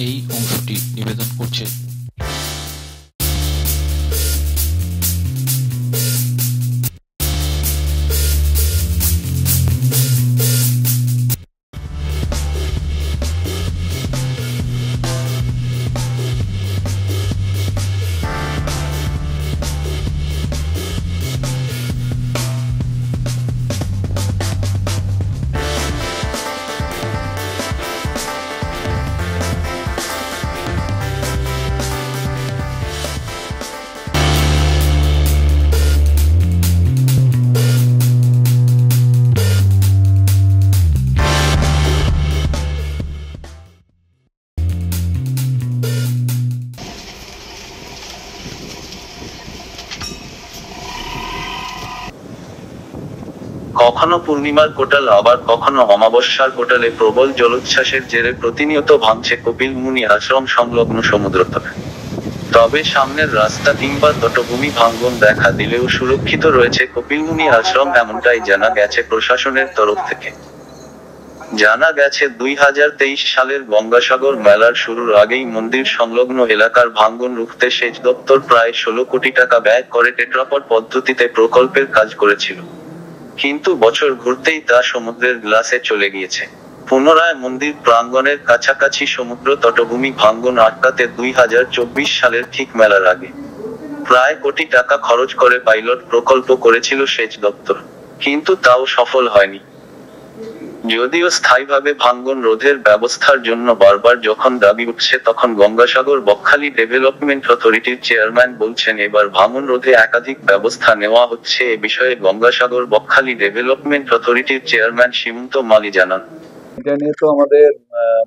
এই অংশটি নিবেদন করছে। কখনো পূর্ণিমার কোটাল আবার কখনো অমাবস্যার কোটালে প্রবল জলোচ্ছ্বাসের জেরে প্রতিনিয়ত ভাঙছে কপিলমুনি আশ্রম সংলগ্ন সমুদ্রতট। তবে সামনের রাস্তা কিংবা তটভূমি ভাঙন দেখা দিলেও সুরক্ষিত রয়েছে কপিলমুনি আশ্রম, এমনটাই জানা গেছে প্রশাসনের তরফ থেকে। জানা গেছে 2023 সালের গঙ্গাসাগর মেলার শুরুর আগেই মন্দির সংলগ্ন এলাকার ভাঙন রুখতে সেচ দপ্তর প্রায় 16 কোটি টাকা ব্যয় করে টেট্রাপড পদ্ধতিতে প্রকল্পের কাজ করেছিল। কিন্তু বছর ঘুরতেই তা সমুদ্রের গ্লাসে চলে গিয়েছে। পুনরায় মন্দির প্রাঙ্গণের কাছাকাছি সমুদ্র তটভূমি ভাঙন আটকাতে 2024 সালের ঠিক মেলার আগে প্রায় কোটি টাকা খরচ করে পাইলট প্রকল্প করেছিল সেচ দপ্তর, কিন্তু তাও সফল হয়নি। যদিও স্থায়ীভাবে ভাঙন রোধের ব্যবস্থার জন্য বারবার যখন দাবি উঠছে, তখন গঙ্গাসাগর বকখালি ডেভেলপমেন্ট অথরিটির চেয়ারম্যান বলছেন এবার ভাঙন রোধে একাধিক ব্যবস্থা নেওয়া হচ্ছে। এ বিষয়ে গঙ্গাসাগর বকখালি ডেভেলপমেন্ট অথরিটির চেয়ারম্যান সীমন্ত মালী জানান, এটা নিয়ে তো আমাদের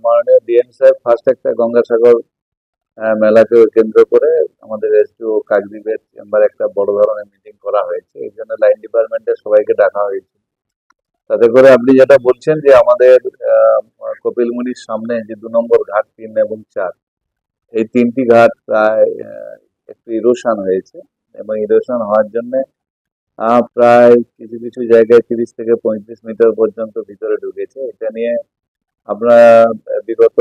মাননীয় ডিএম সাহেব ফার্স্ট একটা গঙ্গাসাগর মেলাকে কেন্দ্র করে আমাদের এসডিও কাকদ্বীপের চেম্বার একটা বড় ধরনের মিটিং করা হয়েছে। এই জন্য লাইন ডিপার্টমেন্টের সবাইকে ডাকা হয়েছে। তাতে করে আপনি যেটা বলছেন যে আমাদের কপিলমুনির সামনে যে 2 নম্বর ঘাট, 3 এবং 4, এই 3টি ঘাট প্রায় একটু ইরোশন হয়েছে এবং ইরোশন হওয়ার জন্য প্রায় কিছু কিছু জায়গায় 30 থেকে 35 মিটার পর্যন্ত ভিতরে ঢুকেছে। এটা নিয়ে আমরা বিগত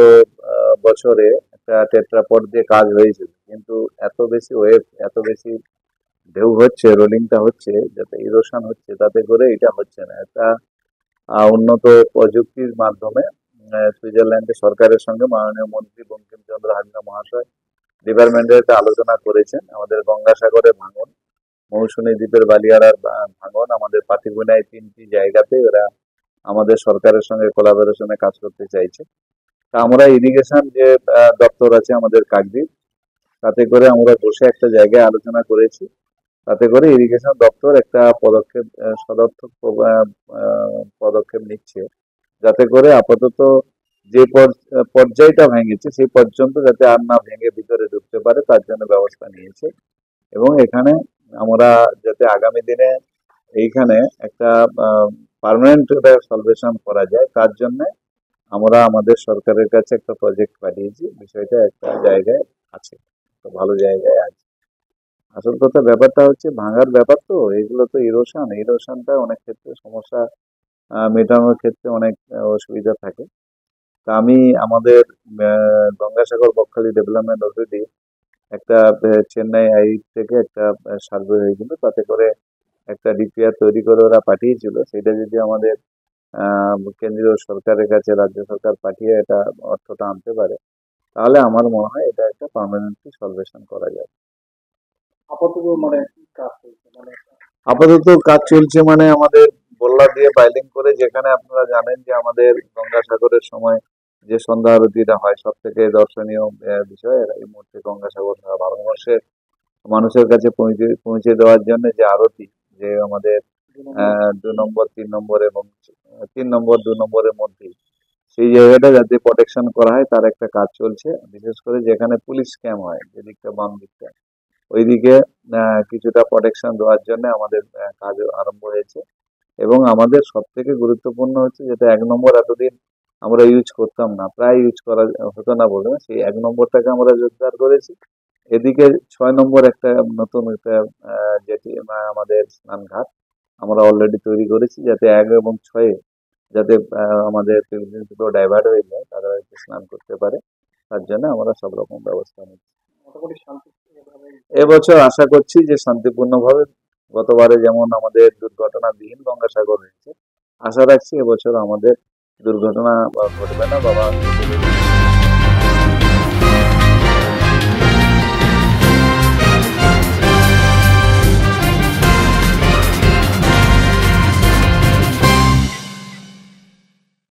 বছরে একটা টেট্রাপড দিয়ে কাজ হয়েছিল, কিন্তু এত বেশি ওয়েভ, এত বেশি ঢেউ হচ্ছে, রোলিংটা হচ্ছে, যাতে ইরোশন হচ্ছে, তাতে করে এটা হচ্ছে না। একটা উন্নত প্রযুক্তির মাধ্যমে সুইজারল্যান্ডের সরকারের সঙ্গে মাননীয় মন্ত্রী বঙ্কিমচন্দ্র হাজরা মহাশয় ডিপার্টমেন্টের একটা আলোচনা করেছেন। আমাদের গঙ্গাসাগরে ভাঙন, মৌসুমী দ্বীপের বালিয়াড়ার ভাঙন, আমাদের পাতিগুনায় 3টি জায়গাতে ওরা আমাদের সরকারের সঙ্গে কোলাবোরেশনে কাজ করতে চাইছে। তা আমরা ইরিগেশন যে দপ্তর আছে আমাদের কাকদ্বীপ, তাতে করে আমরা বসে একটা জায়গায় আলোচনা করেছি। তাতে করে ইরিগেশন দপ্তর একটা পদক্ষেপ, সদর্থক পদক্ষেপ নিচ্ছে, যাতে করে আপাতত যে পর্যায়টা ভেঙেছে সেই পর্যন্ত যাতে আর না ভেঙে ভিতরে ঢুকতে পারে তার জন্য ব্যবস্থা নিয়েছে। এবং এখানে আমরা যাতে আগামী দিনে এইখানে একটা পার্মানেন্ট সলভেশন করা যায়, তার জন্য আমরা আমাদের সরকারের কাছে একটা প্রজেক্ট পাঠিয়েছি। বিষয়টা একটা জায়গায় আছে, তো ভালো জায়গায় আছে। আসল কথা ব্যাপারটা হচ্ছে ভাঙার ব্যাপার, তো এগুলো তো ইরোশনটা অনেক ক্ষেত্রে সমস্যা মেটানোর ক্ষেত্রে অনেক অসুবিধা থাকে। তা আমি আমাদের গঙ্গাসাগর বকখালি ডেভেলপমেন্ট অথরিটি একটা চেন্নাই আই থেকে একটা সার্ভে হয়েছিল, তাতে করে একটা ডিপিআর তৈরি করে ওরা পাঠিয়েছিল। সেটা যদি আমাদের কেন্দ্রীয় সরকারের কাছে রাজ্য সরকার পাঠিয়ে এটা অর্থটা আনতে পারে, তাহলে আমার মনে হয় এটা একটা পার্মানেন্টলি সলভেশন করা যাবে। আপাতত কাজ চলছে মানে আমাদের বল্লা দিয়ে বাইলিং করে, যেখানে আপনারা জানেন যে আমাদের গঙ্গাসাগরের সময় যে সন্ধ্যা আরতিটা হয় সব থেকে দর্শনীয় বিষয়। এই মুহূর্তে গঙ্গাসাগর ভারতবর্ষের মানুষের কাছে পৌঁছে দেওয়ার জন্য যে আরতি, যে আমাদের 2 নম্বর 3 নম্বর এবং 3 নম্বর 2 নম্বরের মধ্যে সেই জায়গাটা যাতে প্রোটেকশন করা হয় তার একটা কাজ চলছে। বিশেষ করে যেখানে পুলিশ ক্যাম্প হয়, যেদিকটা বাম দিকটা, ওইদিকে কিছুটা প্রোটেকশন দেওয়ার জন্য আমাদের কাজ আরম্ভ হয়েছে। এবং আমাদের সব থেকে গুরুত্বপূর্ণ হচ্ছে যেটা 1 নম্বর এতদিন আমরা ইউজ করতাম না, প্রায় ইউজ করা হতো না বলে, সেই 1 নম্বরটাকে আমরা জোরদার করেছি। এদিকে 6 নম্বর একটা নতুন একটা যেটি আমাদের স্নানঘাট আমরা অলরেডি তৈরি করেছি, যাতে 1 এবং 6 যাতে আমাদের ডাইভার্ট হয়ে যায়, তারা স্নান করতে পারে। তার জন্য আমরা সব রকম ব্যবস্থা নিচ্ছি। মোটামুটি শান্তি এভাবে এবছর আশা করছি যে শান্তিপূর্ণভাবে, গতবারে যেমন আমাদের দুর্ঘটনাবিহীন গঙ্গাসাগর হয়েছে, আশা রাখছি এবছর আমাদের দুর্ঘটনা ঘটবে না। বাবা